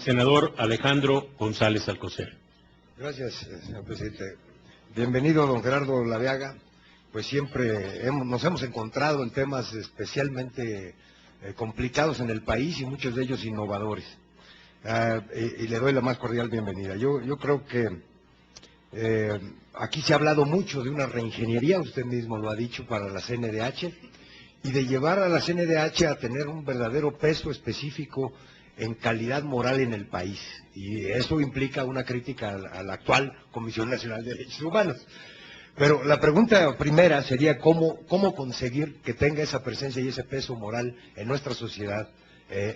Senador Alejandro González Alcocer. Gracias, señor presidente. Bienvenido, don Gerardo Laveaga. Pues siempre nos hemos encontrado en temas especialmente complicados en el país y muchos de ellos innovadores. Y le doy la más cordial bienvenida. Yo creo que aquí se ha hablado mucho de una reingeniería, usted mismo lo ha dicho, para la CNDH, y de llevar a la CNDH a tener un verdadero peso específico en calidad moral en el país. Y eso implica una crítica a la actual Comisión Nacional de Derechos Humanos. Pero la pregunta primera sería cómo conseguir que tenga esa presencia y ese peso moral en nuestra sociedad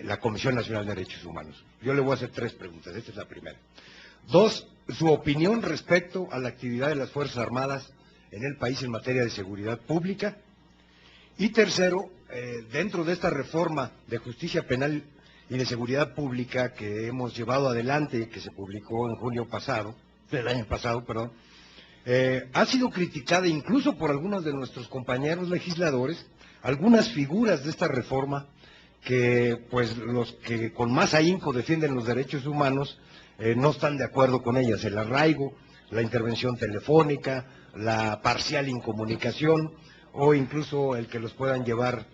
la Comisión Nacional de Derechos Humanos. Yo le voy a hacer 3 preguntas, esta es la primera. 2, su opinión respecto a la actividad de las Fuerzas Armadas en el país en materia de seguridad pública. Y tercero, dentro de esta reforma de justicia penal y de seguridad pública que hemos llevado adelante, que se publicó en junio pasado, del año pasado, perdón, ha sido criticada incluso por algunos de nuestros compañeros legisladores, algunas figuras de esta reforma que, pues, los que con más ahínco defienden los derechos humanos no están de acuerdo con ellas. El arraigo, la intervención telefónica, la parcial incomunicación o incluso el que los puedan llevar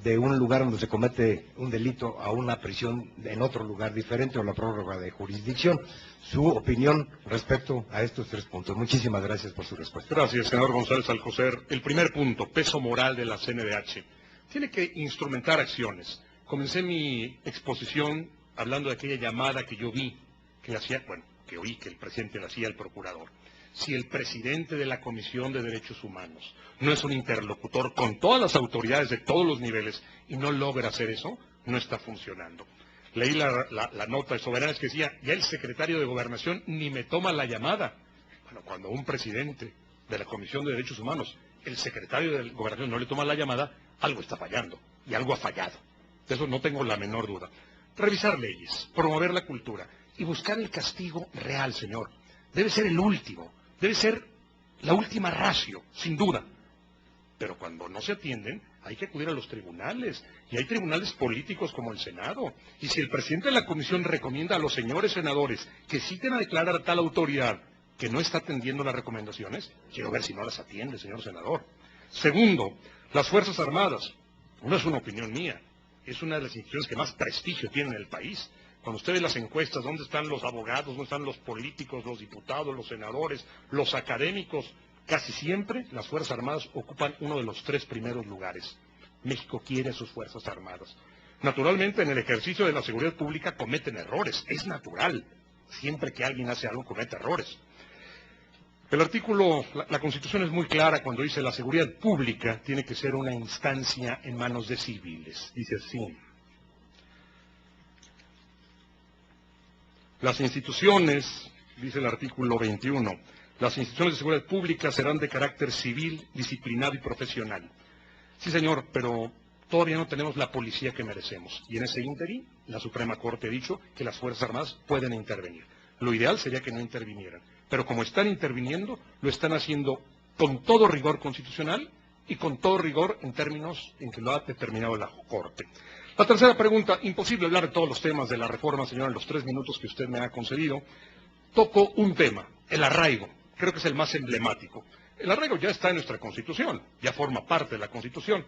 de un lugar donde se comete un delito a una prisión en otro lugar diferente o la prórroga de jurisdicción. Su opinión respecto a estos 3 puntos. Muchísimas gracias por su respuesta. Gracias, senador González Alcocer. El primer punto, peso moral de la CNDH. Tiene que instrumentar acciones. Comencé mi exposición hablando de aquella llamada que yo vi, que oí que el presidente le hacía al procurador. Si el presidente de la Comisión de Derechos Humanos no es un interlocutor con todas las autoridades de todos los niveles y no logra hacer eso, no está funcionando. Leí la nota de Soberanes que decía, ya el secretario de Gobernación ni me toma la llamada. Bueno, cuando un presidente de la Comisión de Derechos Humanos, el secretario de Gobernación no le toma la llamada, algo está fallando y algo ha fallado. De eso no tengo la menor duda. Revisar leyes, promover la cultura y buscar el castigo real, señor. Debe ser el último. Debe ser la última ratio, sin duda. Pero cuando no se atienden, hay que acudir a los tribunales. Y hay tribunales políticos como el Senado. Y si el presidente de la Comisión recomienda a los señores senadores que citen a declarar a tal autoridad que no está atendiendo las recomendaciones, quiero ver si no las atiende, señor senador. Segundo, las Fuerzas Armadas. No es una opinión mía. Es una de las instituciones que más prestigio tiene en el país. Cuando usted ve las encuestas, ¿dónde están los abogados? ¿Dónde están los políticos, los diputados, los senadores, los académicos? Casi siempre las Fuerzas Armadas ocupan uno de los 3 primeros lugares. México quiere a sus Fuerzas Armadas. Naturalmente, en el ejercicio de la seguridad pública cometen errores. Es natural. Siempre que alguien hace algo, comete errores. El artículo, la Constitución es muy clara cuando dice la seguridad pública tiene que ser una instancia en manos de civiles. Dice así. Las instituciones, dice el artículo 21, las instituciones de seguridad pública serán de carácter civil, disciplinado y profesional. Sí, señor, pero todavía no tenemos la policía que merecemos. Y en ese ínterin, la Suprema Corte ha dicho que las Fuerzas Armadas pueden intervenir. Lo ideal sería que no intervinieran. Pero como están interviniendo, lo están haciendo con todo rigor constitucional y con todo rigor en términos en que lo ha determinado la Corte. La tercera pregunta, imposible hablar de todos los temas de la reforma, señor, en los 3 minutos que usted me ha concedido. Toco un tema, el arraigo, creo que es el más emblemático. El arraigo ya está en nuestra Constitución, ya forma parte de la Constitución.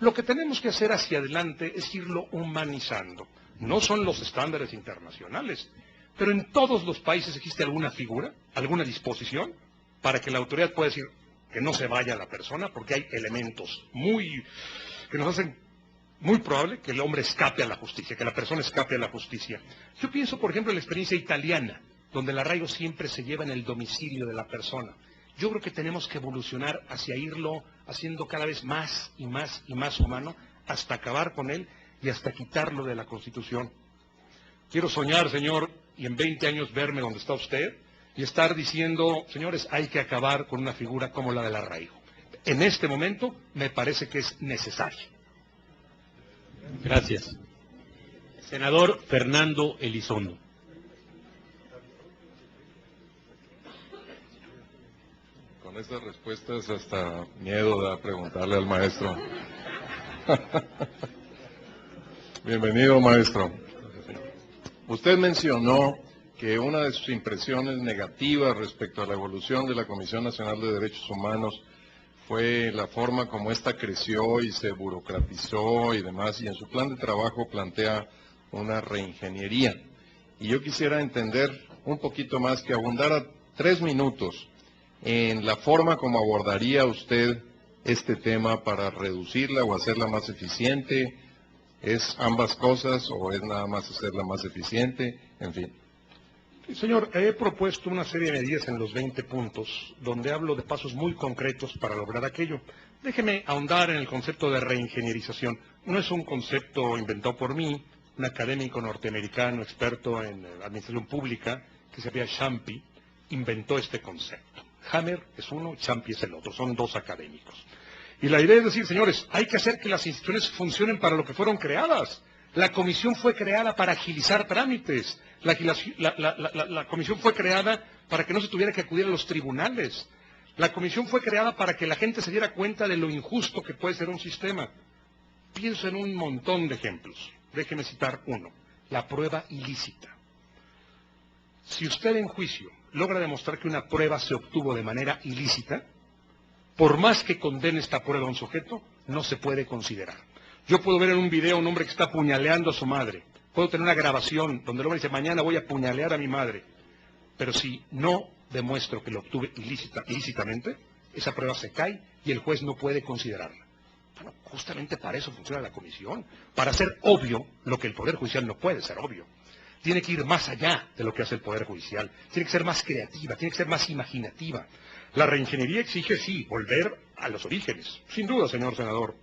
Lo que tenemos que hacer hacia adelante es irlo humanizando. No son los estándares internacionales, pero en todos los países existe alguna figura, alguna disposición, para que la autoridad pueda decir que no se vaya la persona, porque hay elementos que nos hacen muy probable que el hombre escape a la justicia, que la persona escape a la justicia. Yo pienso, por ejemplo, en la experiencia italiana, donde el arraigo siempre se lleva en el domicilio de la persona. Yo creo que tenemos que evolucionar hacia irlo haciendo cada vez más y más y más humano, hasta acabar con él y hasta quitarlo de la Constitución. Quiero soñar, señor, y en 20 años verme donde está usted y estar diciendo, señores, hay que acabar con una figura como la del arraigo. En este momento me parece que es necesario. Gracias. Senador Fernando Elizondo. Con estas respuestas hasta miedo da preguntarle al maestro. Bienvenido, maestro. Usted mencionó que una de sus impresiones negativas respecto a la evolución de la Comisión Nacional de Derechos Humanos fue la forma como ésta creció y se burocratizó y demás, y en su plan de trabajo plantea una reingeniería. Y yo quisiera entender un poquito más, que abundara 3 minutos en la forma como abordaría usted este tema para reducirla o hacerla más eficiente. ¿Es ambas cosas o es nada más hacerla más eficiente? En fin. Sí, señor, he propuesto una serie de medidas en los 20 puntos, donde hablo de pasos muy concretos para lograr aquello. Déjeme ahondar en el concepto de reingenierización. No es un concepto inventado por mí, un académico norteamericano experto en administración pública, que se llama Ciampi, inventó este concepto. Hammer es uno, Ciampi es el otro, son 2 académicos. Y la idea es decir, señores, hay que hacer que las instituciones funcionen para lo que fueron creadas. La comisión fue creada para agilizar trámites. La comisión fue creada para que no se tuviera que acudir a los tribunales. La comisión fue creada para que la gente se diera cuenta de lo injusto que puede ser un sistema. Pienso en un montón de ejemplos. Déjeme citar uno. La prueba ilícita. Si usted en juicio logra demostrar que una prueba se obtuvo de manera ilícita, por más que condene esta prueba a un sujeto, no se puede considerar. Yo puedo ver en un video a un hombre que está apuñaleando a su madre. Puedo tener una grabación donde el hombre dice, mañana voy a apuñalear a mi madre. Pero si no demuestro que lo obtuve ilícitamente, esa prueba se cae y el juez no puede considerarla. Bueno, justamente para eso funciona la comisión, para hacer obvio lo que el Poder Judicial no puede ser obvio. Tiene que ir más allá de lo que hace el Poder Judicial, tiene que ser más creativa, tiene que ser más imaginativa. La reingeniería exige, sí, volver a los orígenes, sin duda, señor senador,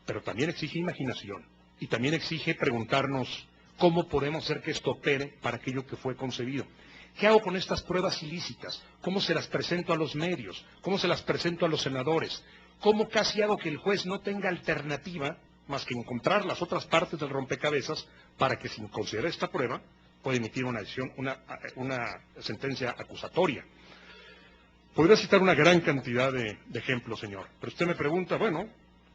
pero también exige imaginación y también exige preguntarnos cómo podemos hacer que esto opere para aquello que fue concebido. ¿Qué hago con estas pruebas ilícitas? ¿Cómo se las presento a los medios? ¿Cómo se las presento a los senadores? ¿Cómo casi hago que el juez no tenga alternativa más que encontrar las otras partes del rompecabezas para que, sin considerar esta prueba, pueda emitir una decisión, una sentencia acusatoria? Podría citar una gran cantidad de ejemplos, señor, pero usted me pregunta, bueno,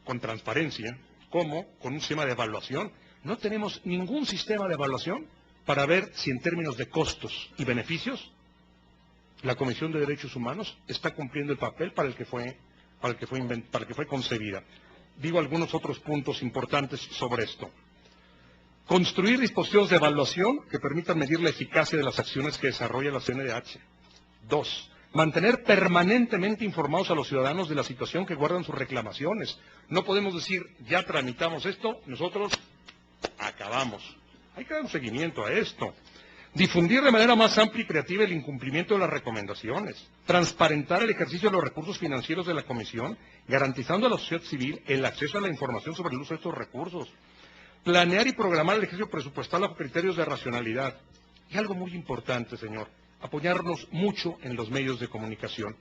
con transparencia, ¿cómo? Con un sistema de evaluación. No tenemos ningún sistema de evaluación para ver si en términos de costos y beneficios la Comisión de Derechos Humanos está cumpliendo el papel para el que fue concebida. Digo algunos otros puntos importantes sobre esto. Construir dispositivos de evaluación que permitan medir la eficacia de las acciones que desarrolla la CNDH. 2. Mantener permanentemente informados a los ciudadanos de la situación que guardan sus reclamaciones. No podemos decir, ya tramitamos esto, nosotros acabamos. Hay que dar un seguimiento a esto. Difundir de manera más amplia y creativa el incumplimiento de las recomendaciones. Transparentar el ejercicio de los recursos financieros de la Comisión, garantizando a la sociedad civil el acceso a la información sobre el uso de estos recursos. Planear y programar el ejercicio presupuestal bajo criterios de racionalidad. Y algo muy importante, señor, apoyarnos mucho en los medios de comunicación.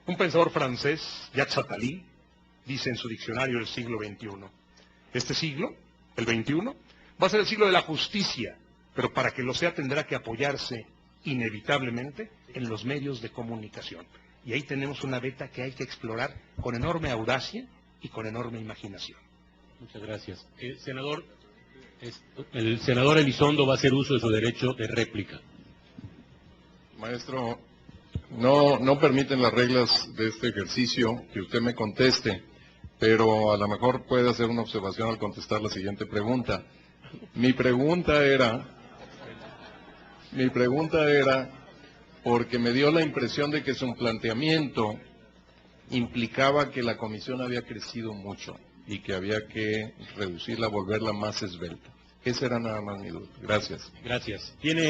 Un pensador francés, Jacques Attali, dice en su diccionario del siglo XXI, este siglo, el XXI, va a ser el siglo de la justicia, pero para que lo sea tendrá que apoyarse inevitablemente en los medios de comunicación. Y ahí tenemos una beta que hay que explorar con enorme audacia y con enorme imaginación. Muchas gracias. Senador, el senador Elizondo va a hacer uso de su derecho de réplica. Maestro, no permiten las reglas de este ejercicio que usted me conteste, pero a lo mejor puede hacer una observación al contestar la siguiente pregunta. Mi pregunta era, porque me dio la impresión de que su planteamiento implicaba que la comisión había crecido mucho y que había que reducirla, volverla más esbelta. Esa era nada más mi duda. Gracias. Gracias. Tiene